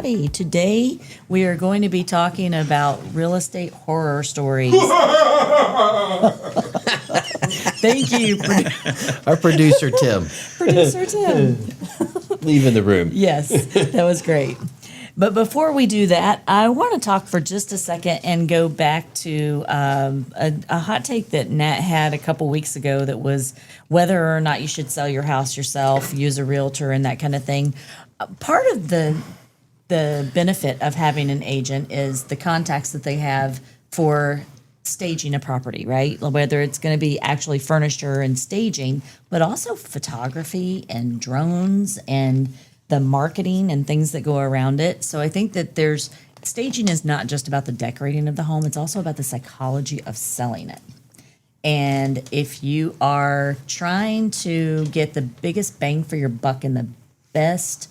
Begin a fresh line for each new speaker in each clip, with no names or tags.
everybody. Today we are going to be talking about real estate horror stories. Thank you,
Our producer, Tim.
producer Tim.
Leaving the room.
Yes, that was great. But before we do that, I want to talk for just a second and go back to a hot take that Nat had a couple weeks ago that was whether or not you should sell your house yourself, use a realtor, and that kind of thing. Part of the benefit of having an agent is the contacts that they have for staging a property, right? Whether it's going to be actually furniture and staging, but also photography and drones and the marketing and things that go around it. So I think that staging is not just about the decorating of the home, it's also about the psychology of selling it. And if you are trying to get the biggest bang for your buck and the best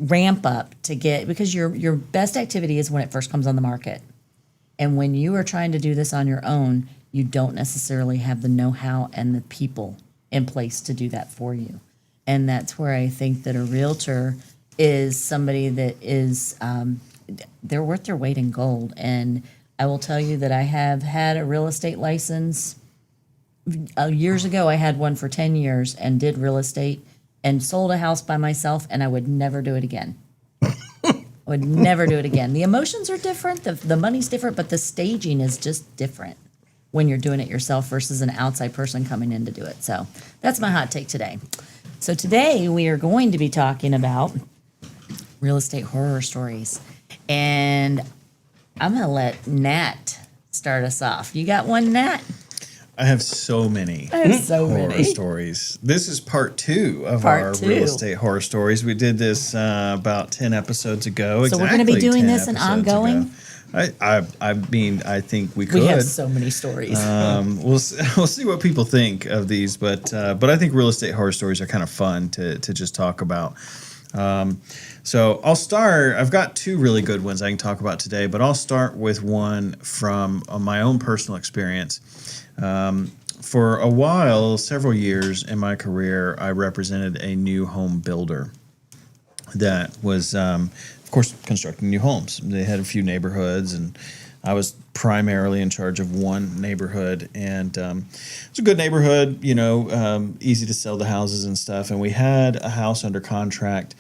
ramp up to get, because your best activity is when it first comes on the market. And when you are trying to do this on your own, you don't necessarily have the know-how and the people in place to do that for you. And that's where I think that a realtor is somebody that is, they're worth their weight in gold. And I will tell you that I have had a real estate license. Years ago, I had one for 10 years and did real estate and sold a house by myself, and I would never do it again. I would never do it again. The emotions are different, the money's different, but the staging is just different when you're doing it yourself versus an outside person coming in to do it. So that's my hot take today. So today we are going to be talking about real estate horror stories. And I'm going to let Nat start us off. You got one, Nat?
I have so many horror stories. This is part two of our real estate horror stories. We did this about 10 episodes ago.
So we're going to be doing this and ongoing?
I mean, I think we could.
We have so many stories.
We'll see what people think of these, but I think real estate horror stories are kind of fun to just talk about. So I'll start. I've got two really good ones I can talk about today, but I'll start with one from my own personal experience. For a while, several years in my career, I represented a new home builder that was, of course, constructing new homes. They had a few neighborhoods, and I was primarily in charge of one neighborhood. And it's a good neighborhood, easy to sell the houses and stuff. And we had a house under contract,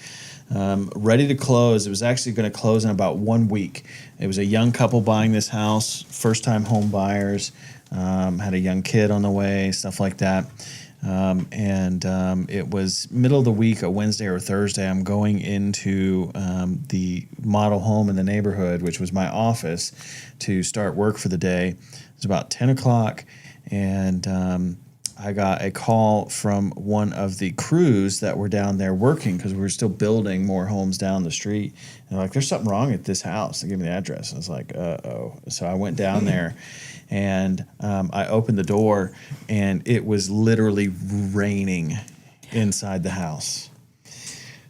ready to close. It was actually going to close in about 1 week. It was a young couple buying this house, first-time home buyers. Had a young kid on the way, stuff like that. It was middle of the week, a Wednesday or Thursday. I'm going into the model home in the neighborhood, which was my office, to start work for the day. It was about 10 o'clock, and I got a call from one of the crews that were down there working because we were still building more homes down the street. And they're like, there's something wrong at this house. They gave me the address. I was like, uh-oh. So I went down there. And I opened the door, and it was literally raining inside the house.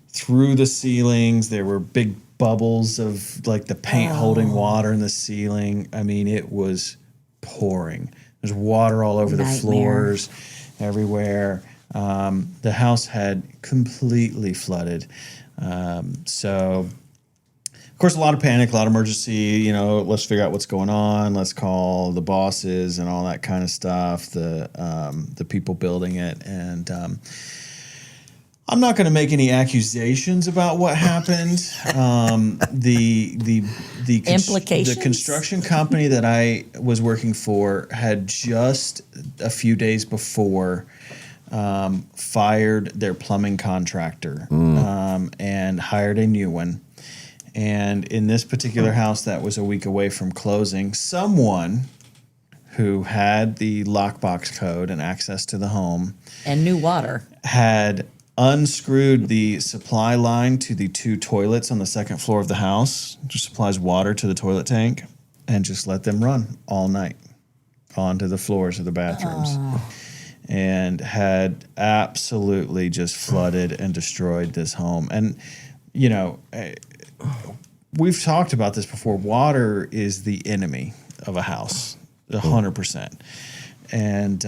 Through the ceilings, there were big bubbles of like the paint holding water in the ceiling. I mean, it was pouring. There's water all over the floors, everywhere. The house had completely flooded. Of course, a lot of panic, a lot of emergency, let's figure out what's going on. Let's call the bosses and all that kind of stuff, the people building it. And I'm not going to make any accusations about what happened. The
implications?
The construction company that I was working for had just a few days before fired their plumbing contractor and hired a new one. And in this particular house that was a week away from closing, someone who had the lockbox code and access to the home
and new water
had unscrewed the supply line to the two toilets on the second floor of the house, which supplies water to the toilet tank, and just let them run all night onto the floors of the bathrooms. And had absolutely just flooded and destroyed this home. And, we've talked about this before. Water is the enemy of a house, 100%. And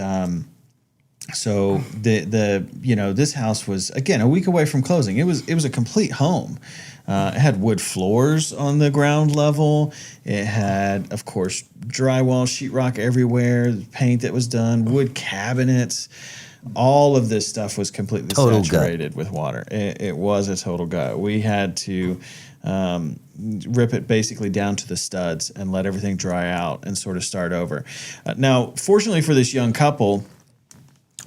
So this house was, again, a week away from closing. It was a complete home. It had wood floors on the ground level. It had, of course, drywall, sheetrock everywhere, paint that was done, wood cabinets. All of this stuff was completely
Total
saturated with water. It was a total gut. We had to rip it basically down to the studs and let everything dry out and sort of start over. Now, fortunately for this young couple,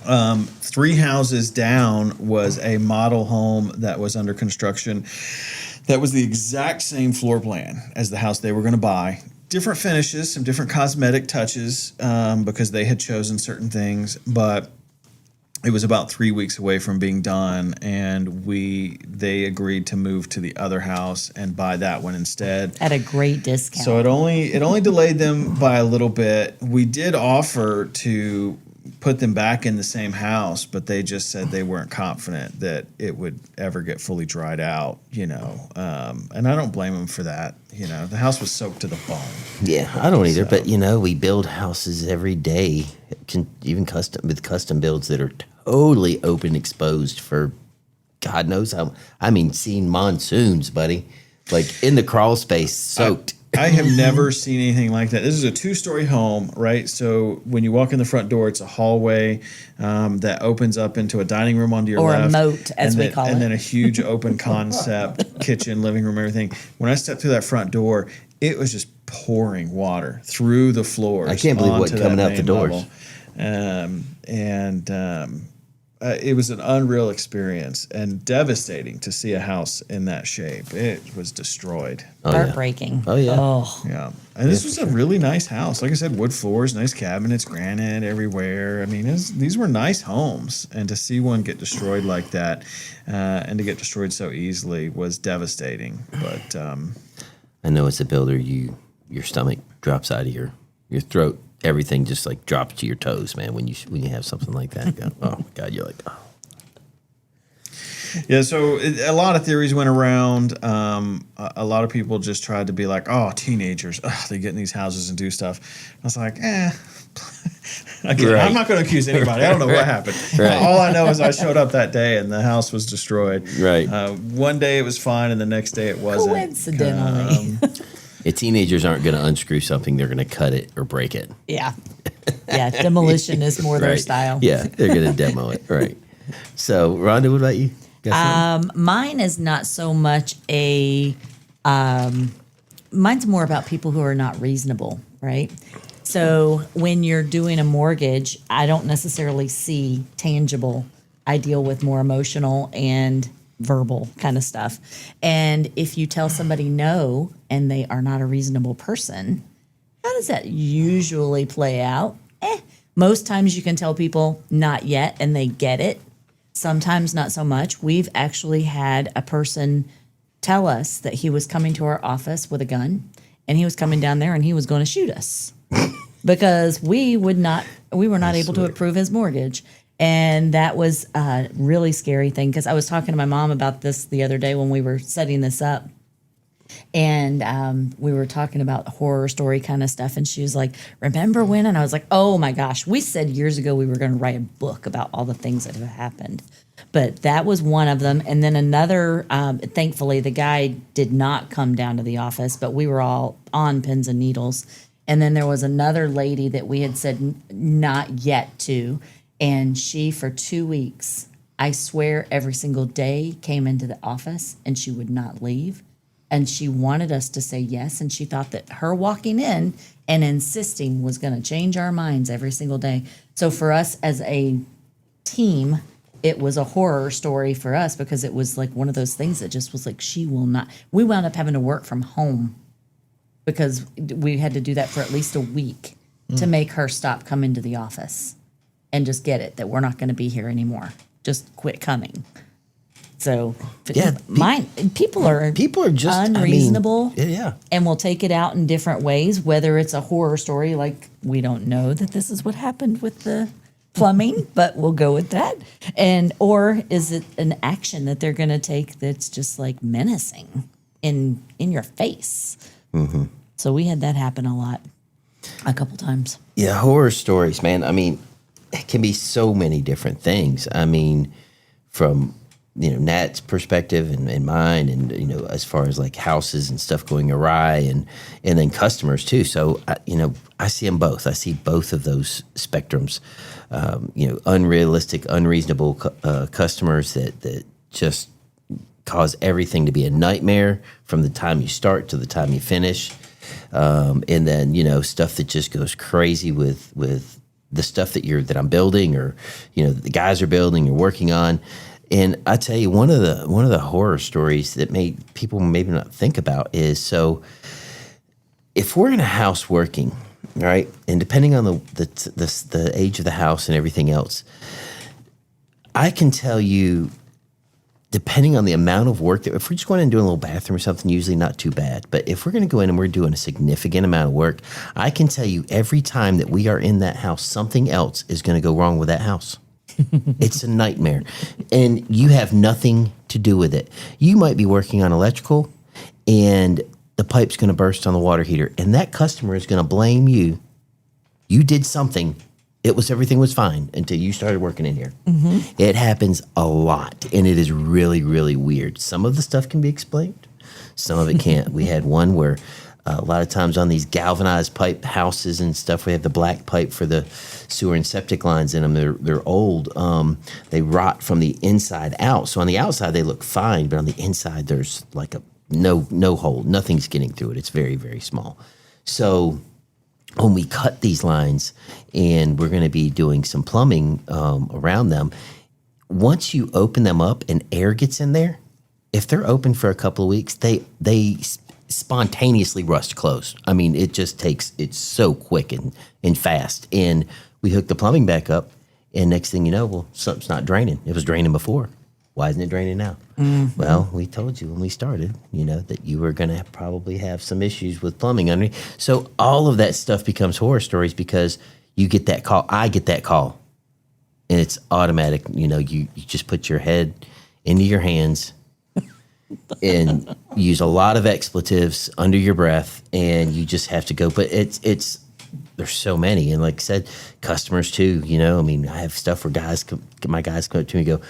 3 houses down was a model home that was under construction that was the exact same floor plan as the house they were going to buy. Different finishes, some different cosmetic touches because they had chosen certain things, but it was about 3 weeks away from being done, and they agreed to move to the other house and buy that one instead
At a great discount.
So it only delayed them by a little bit. We did offer to put them back in the same house, but they just said they weren't confident that it would ever get fully dried out, and I don't blame them for that. The house was soaked to the bone.
Yeah, I don't either. But we build houses every day, even custom builds that are totally open, exposed for God knows how. I mean, seen monsoons, buddy, like in the crawl space, soaked.
I have never seen anything like that. This is a 2-story home, right? So when you walk in the front door, it's a hallway that opens up into a dining room onto your left.
Or a moat, as we call it.
And then a huge open concept kitchen, living room, everything. When I stepped through that front door, it was just pouring water through the floors.
I can't believe what's coming out the doors.
It was an unreal experience and devastating to see a house in that shape. It was destroyed.
Heartbreaking.
Oh, yeah.
Oh.
Yeah. And this was a really nice house. Like I said, wood floors, nice cabinets, granite everywhere. I mean, these were nice homes. And to see one get destroyed like that and to get destroyed so easily was devastating. But
I know as a builder, your stomach drops out of your throat. Everything just like drops to your toes, man. When you have something like that, oh my God, you're like, oh.
Yeah, so a lot of theories went around. A lot of people just tried to be like, oh, teenagers, they get in these houses and do stuff. I was like, Again,
Right.
I'm not going to accuse anybody. I don't know what happened.
Right.
All I know is I showed up that day and the house was destroyed.
Right.
One day it was fine and the next day it wasn't.
Coincidentally.
Teenagers aren't going to unscrew something; they're going to cut it or break it.
Yeah. Yeah. Demolition is more their
Right.
style.
Yeah, they're going to demo it. Right. So, Rhonda, what about you? Got something?
Mine is not so much mine's more about people who are not reasonable, right? So when you're doing a mortgage, I don't necessarily see tangible. I deal with more emotional and verbal kind of stuff. And if you tell somebody no and they are not a reasonable person, how does that usually play out? Most times you can tell people not yet and they get it. Sometimes not so much. We've actually had a person tell us that he was coming to our office with a gun and he was coming down there and he was going to shoot us because we were not able to approve his mortgage. And that was a really scary thing because I was talking to my mom about this the other day when we were setting this up. And we were talking about horror story kind of stuff. And she was like, remember when? And I was like, oh my gosh, we said years ago we were going to write a book about all the things that have happened. But that was one of them. And then another, thankfully, the guy did not come down to the office, but we were all on pins and needles. And then there was another lady that we had said not yet to. And she, for 2 weeks, I swear every single day, came into the office and she would not leave. And she wanted us to say yes. And she thought that her walking in and insisting was going to change our minds every single day. So for us as a team, it was a horror story for us because it was like one of those things that just was like, she will not. We wound up having to work from home because we had to do that for at least a week to make her stop coming to the office. And just get it that we're not going to be here anymore. Just quit coming. So,
Yeah,
people are
just
unreasonable.
Yeah.
And will take it out in different ways. Whether it's a horror story, like we don't know that this is what happened with the plumbing, but we'll go with that. Or is it an action that they're going to take that's just like menacing in your face? Mm-hmm. So we had that happen a couple times.
Yeah, horror stories, man. I mean, it can be so many different things. I mean, from Nat's perspective and mine, and as far as like houses and stuff going awry, and then customers too. So I see them both. I see both of those spectrums. Unrealistic, unreasonable customers that just cause everything to be a nightmare from the time you start to the time you finish, and then stuff that just goes crazy with the stuff that I'm building, or the guys are building or working on. And I tell you, one of the horror stories that people maybe not think about is, so if we're in a house working, right, and depending on the age of the house and everything else, I can tell you, depending on the amount of work, that if we're just going in and doing a little bathroom or something, usually not too bad. But if we're going to go in and we're doing a significant amount of work, I can tell you every time that we are in that house, something else is going to go wrong with that house. It's a nightmare. And you have nothing to do with it. You might be working on electrical and the pipe's going to burst on the water heater, and that customer is going to blame you. You did something. Everything was fine until you started working in here. Mm-hmm. It happens a lot, and it is really, really weird. Some of the stuff can be explained. Some of it can't. We had one where a lot of times on these galvanized pipe houses and stuff, we have the black pipe for the sewer and septic lines in them. They're old. They rot from the inside out. So on the outside, they look fine, but on the inside, there's like no hole. Nothing's getting through it. It's very, very small. So when we cut these lines and we're going to be doing some plumbing around them, once you open them up and air gets in there, if they're open for a couple of weeks, they spontaneously rust closed. I mean, it's so quick and fast. And we hook the plumbing back up, and next thing you know, well, something's not draining. It was draining before. Why isn't it draining now? Mm-hmm. Well, we told you when we started, that you were going to probably have some issues with plumbing underneath. So all of that stuff becomes horror stories because you get that call. I get that call, and it's automatic. You just put your head into your hands and use a lot of expletives under your breath, and you just have to go. But there's so many, and like I said, customers too. I mean, I have stuff where my guys come up to me and go,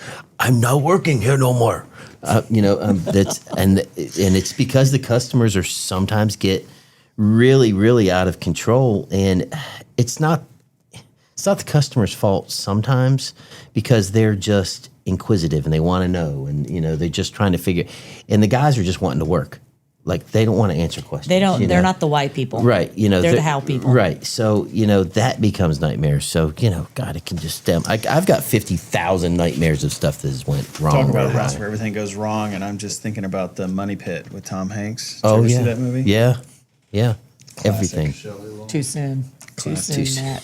"I'm not working here no more." That's and it's because the customers are sometimes get really, really out of control, and it's not the customer's fault sometimes, because they're just inquisitive and they want to know, and they're just trying to figure. And the guys are just wanting to work. Like, they don't want to answer questions.
They don't. They're not the why people,
right?
They're the how people,
right? So that becomes nightmares. So God, it can just stem. I've got 50,000 nightmares of stuff that has went wrong.
Talk about a house where everything goes wrong, and I'm just thinking about The Money Pit with Tom Hanks. Did you ever see that movie?
Yeah.
Classic.
Everything.
Too soon. Too soon, Matt.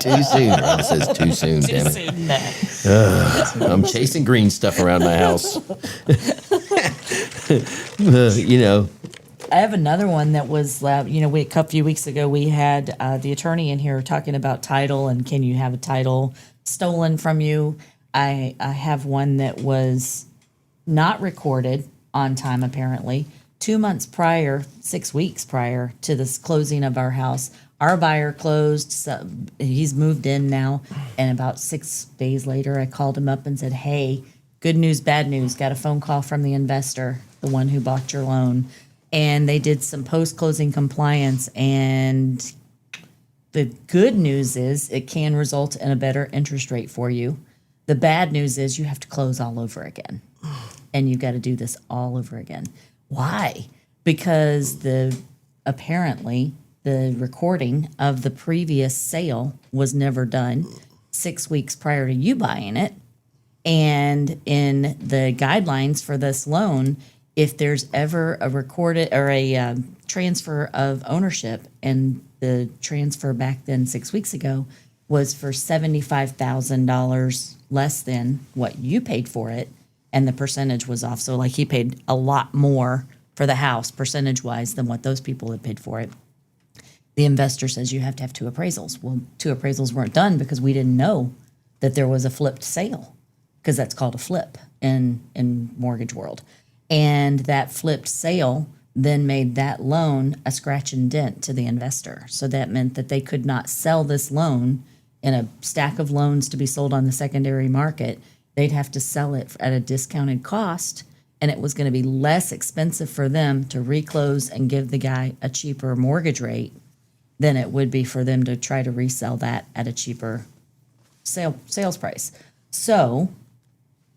Too soon. Ron says too soon. Damn it.
Too soon, Matt.
I'm chasing green stuff around my house.
I have another one that was, a few weeks ago, we had the attorney in here talking about title and can you have a title stolen from you. I have one that was not recorded on time, apparently. 2 months prior, 6 weeks prior to this closing of our house, our buyer closed. So he's moved in now. And about 6 days later, I called him up and said, "Hey, good news, bad news. Got a phone call from the investor, the one who bought your loan." And they did some post-closing compliance. And the good news is it can result in a better interest rate for you. The bad news is you have to close all over again. And you've got to do this all over again. Why? Because apparently the recording of the previous sale was never done 6 weeks prior to you buying it. And in the guidelines for this loan, if there's ever a recorded or a transfer of ownership, and the transfer back then 6 weeks ago was for $75,000 less than what you paid for it, and the percentage was off. So like he paid a lot more for the house percentage-wise than what those people had paid for it. The investor says you have to have two appraisals. Well, two appraisals weren't done because we didn't know that there was a flipped sale, because that's called a flip in mortgage world. And that flipped sale then made that loan a scratch and dent to the investor. So that meant that they could not sell this loan in a stack of loans to be sold on the secondary market, they'd have to sell it at a discounted cost, and it was going to be less expensive for them to reclose and give the guy a cheaper mortgage rate than it would be for them to try to resell that at a cheaper sales price. So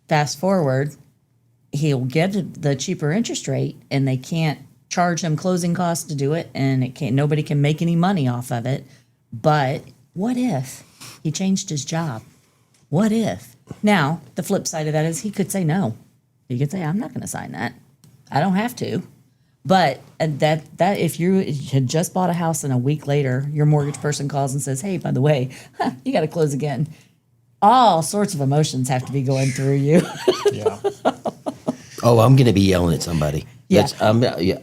fast forward, he'll get the cheaper interest rate, and they can't charge him closing costs to do it, and nobody can make any money off of it. But what if he changed his job? What if? Now, the flip side of that is he could say no. He could say, I'm not going to sign that. I don't have to. But that if you had just bought a house and a week later your mortgage person calls and says, hey, by the way, you got to close again. All sorts of emotions have to be going through you.
Yeah.
Oh, I'm going to be yelling at somebody.
Yeah.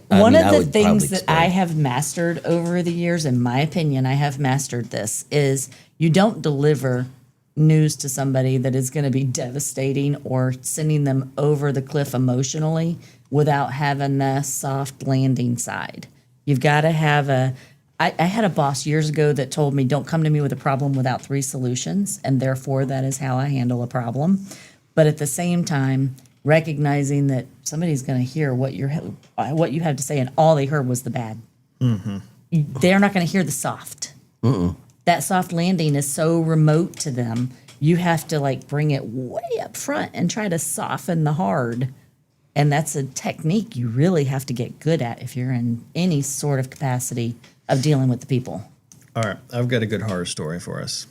One of the
would
things
probably
that
explain.
I have mastered over the years, in my opinion, I have mastered this, is you don't deliver news to somebody that is going to be devastating or sending them over the cliff emotionally without having the soft landing side. You've got to have I had a boss years ago that told me, don't come to me with a problem without 3 solutions, and therefore that is how I handle a problem. But at the same time, recognizing that somebody's going to hear what you have to say, and all they heard was the bad. Mm-hmm. They're not going to hear the soft. That soft landing is so remote to them. You have to bring it way up front and try to soften the hard. And that's a technique you really have to get good at if you're in any sort of capacity of dealing with the people.
All right, I've got a good horror story for us.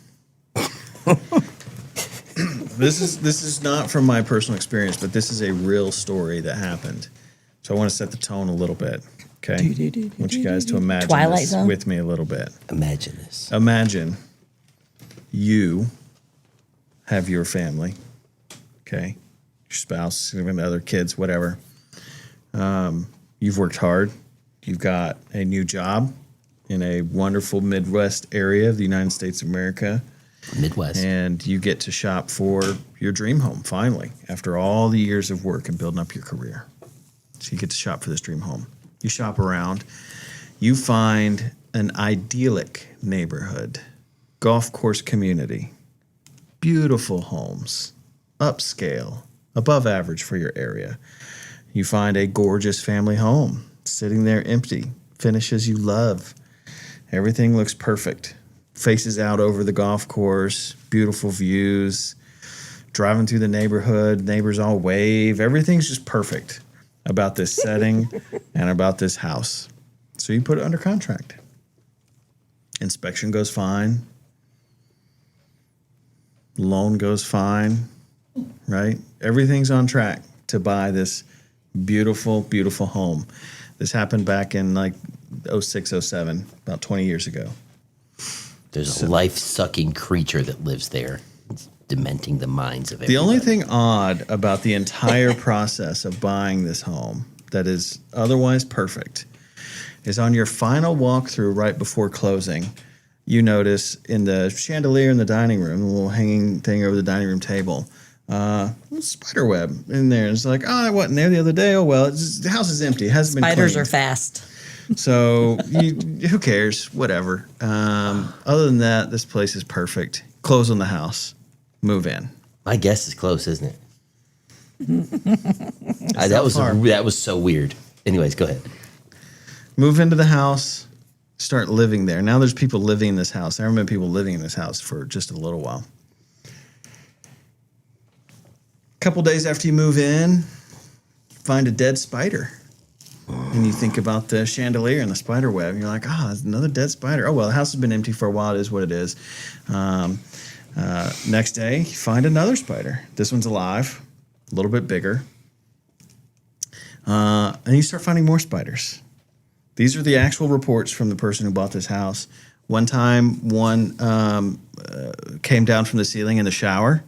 This is not from my personal experience, but this is a real story that happened. So I want to set the tone a little bit. Okay, I want you guys to imagine
Twilight
this
Zone?
with me a little bit.
Imagine this.
Imagine you have your family, okay, your spouse, significant other, kids, whatever. You've worked hard. You've got a new job in a wonderful Midwest area of the United States of America.
Midwest.
And you get to shop for your dream home, finally, after all the years of work and building up your career. So you get to shop for this dream home. You shop around. You find an idyllic neighborhood, golf course community, beautiful homes, upscale, above average for your area. You find a gorgeous family home sitting there empty, finishes you love. Everything looks perfect. Faces out over the golf course, beautiful views, driving through the neighborhood, neighbors all wave. Everything's just perfect about this setting and about this house. So you put it under contract. Inspection goes fine. Loan goes fine, right? Everything's on track to buy this beautiful, beautiful home. This happened back in 06, 07, about 20 years ago.
There's a life-sucking creature that lives there. It's dementing the minds of everybody.
The only thing odd about the entire process of buying this home that is otherwise perfect is on your final walkthrough right before closing, you notice in the chandelier in the dining room, the little hanging thing over the dining room table, a little spider web in there. It's like, oh, I wasn't there the other day. Oh, well, the house is empty. It hasn't been
Spiders
cleaned.
are fast.
So who cares? Whatever. Other than that, this place is perfect. Close on the house. Move in.
My guess is close, isn't it?
not
That was so weird. Anyways, go ahead.
Move into the house. Start living there. Now there's people living in this house. There haven't been people living in this house for just a little while. A couple days after you move in, find a dead spider. And you think about the chandelier and the spider web. And you're like, there's another dead spider. Oh, well, the house has been empty for a while. It is what it is. Next day, you find another spider. This one's alive, a little bit bigger. And you start finding more spiders. These are the actual reports from the person who bought this house. One time, one came down from the ceiling in the shower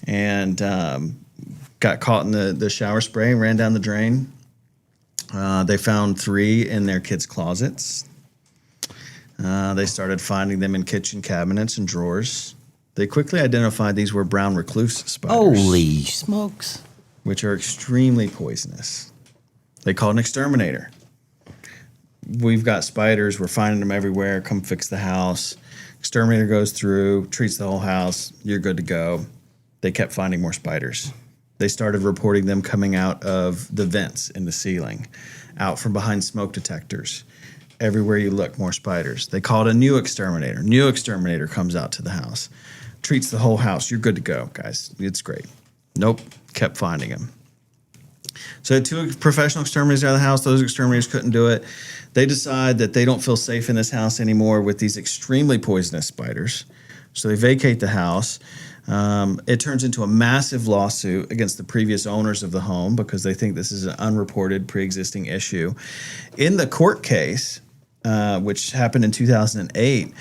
and got caught in the shower spray and ran down the drain. They found 3 in their kids' closets. They started finding them in kitchen cabinets and drawers. They quickly identified these were brown recluse spiders.
Holy smokes.
Which are extremely poisonous. They called an exterminator. we've got spiders. We're finding them everywhere. Come fix the house. Exterminator goes through, treats the whole house. You're good to go. They kept finding more spiders. They started reporting them coming out of the vents in the ceiling, out from behind smoke detectors. Everywhere you look, more spiders. They called a new exterminator. New exterminator comes out to the house, treats the whole house. You're good to go, guys. It's great. Nope, kept finding them. So had 2 professional exterminators out of the house. Those exterminators couldn't do it. They decide that they don't feel safe in this house anymore with these extremely poisonous spiders. So they vacate the house. It turns into a massive lawsuit against the previous owners of the home because they think this is an unreported pre-existing issue. In the court case, which happened in 2008,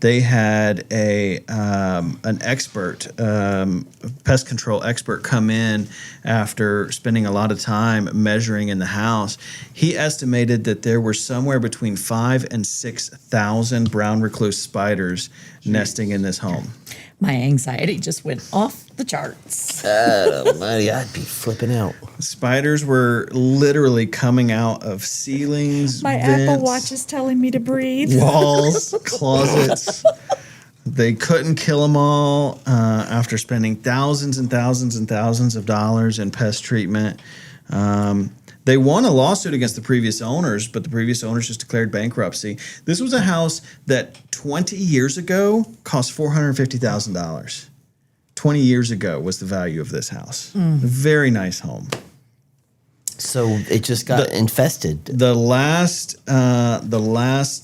they had an expert, pest control expert, come in after spending a lot of time measuring in the house. He estimated that there were somewhere between 5,000 and 6,000 brown recluse spiders nesting in this home.
My anxiety just went off the charts.
Mighty, I'd be flipping out.
Spiders were literally coming out of ceilings,
My
vents,
Apple Watch is telling me to breathe.
walls, closets. They couldn't kill them all after spending thousands and thousands and thousands of dollars in pest treatment. They won a lawsuit against the previous owners, but the previous owners just declared bankruptcy. This was a house that 20 years ago cost $450,000. 20 years ago was the value of this house. A very nice home.
So it just got infested.
The last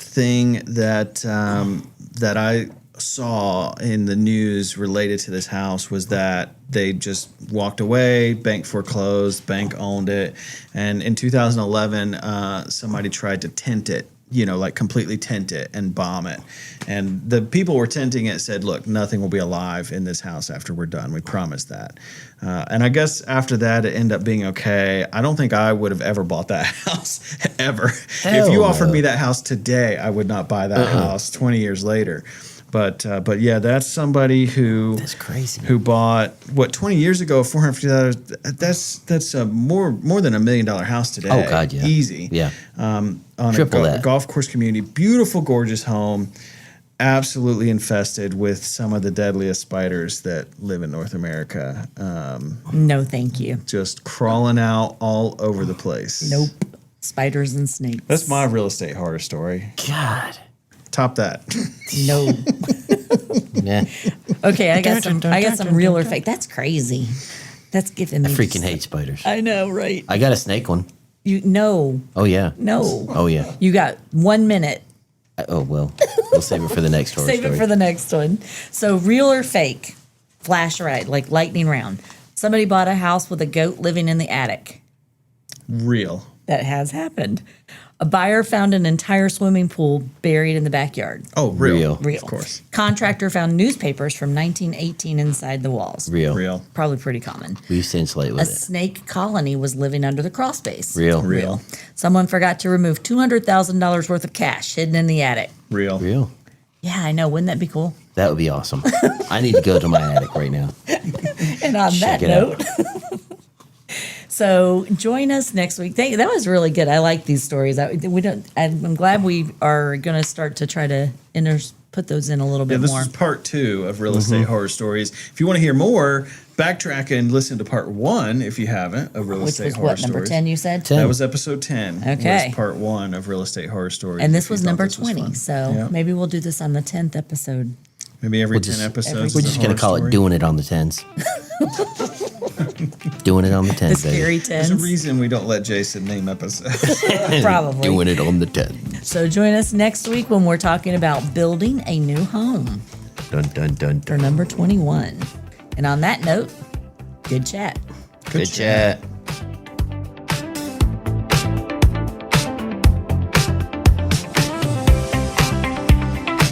thing that I saw in the news related to this house was that they just walked away, bank foreclosed, bank owned it, and in 2011 somebody tried to tent it, like completely tent it and bomb it. And the people were tenting it said, look, nothing will be alive in this house after we're done. We promise that. And I guess after that, it ended up being okay. I don't think I would have ever bought that house, ever.
Hell
if you
no.
offered me that house today, I would not buy that house 20 years later. But yeah, that's somebody who
That's crazy.
who bought 20 years ago, $450. That's more than $1 million house today.
Oh, God, yeah.
Easy.
Yeah.
On
Triple
a
that.
golf course community, beautiful, gorgeous home, absolutely infested with some of the deadliest spiders that live in North America.
No, thank you.
Just crawling out all over the place.
Nope. Spiders and snakes.
That's my real estate horror story.
God.
Top that.
No.
Yeah.
Okay, I got some real or fake. That's crazy. That's giving me.
I freaking hate spiders.
I know, right?
I got a snake one.
No.
Oh, yeah.
No.
Oh, yeah.
You got 1 minute.
Well, we'll save it for the next horror
Save
story.
it for the next one. So, real or fake? Flash right, like lightning round. Somebody bought a house with a goat living in the attic.
Real.
That has happened. A buyer found an entire swimming pool buried in the backyard.
Oh, real.
Real.
Of course.
Contractor found newspapers from 1918 inside the walls.
Real.
Real.
Probably pretty common.
We used to insulate
A
with it.
snake colony was living under the crawl space.
Real.
Real.
Someone forgot to remove $200,000 worth of cash hidden in the attic.
Real.
Real.
Yeah, I know. Wouldn't that be cool?
That would be awesome. I need to go to my attic right now.
And on that
Check it
note, so join us next week. That was really good. I like these stories. I'm glad we are going to start to try to put those in a little
Yeah,
bit
this
more.
is part 2 of Real Estate Horror Stories. If you want to hear more, backtrack and listen to part 1 if you haven't of Real
Which
Estate
was
Horror
what,
Stories.
number 10 you said?
10.
That was episode 10.
Okay.
Was part 1 of Real Estate Horror Stories.
And this
if you
was
thought
number
this was
20.
fun.
So
Yeah.
maybe we'll do this on the 10th episode.
Maybe every
We'll
10
just-
episodes.
We're
is a
just going to
horror
call
story.
it Doing It on the 10s. Doing it on the 10s,
The scary
There's a
10s.
reason we don't let Jason name episodes.
Probably.
Doing it on the 10s.
So join us next week when we're talking about building a new home
Dun, dun, dun,
for
dun.
number 21. And on that note, good chat.
Good chat.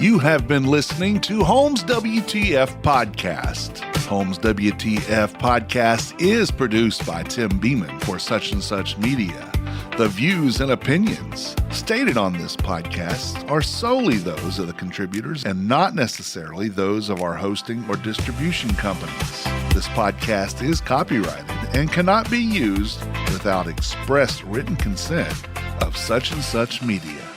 You have been listening to Homes WTF Podcast. Homes WTF Podcast is produced by Tim Beeman for Such and Such Media. The views and opinions stated on this podcast are solely those of the contributors and not necessarily those of our hosting or distribution companies. This podcast is copyrighted and cannot be used without express written consent of Such and Such Media.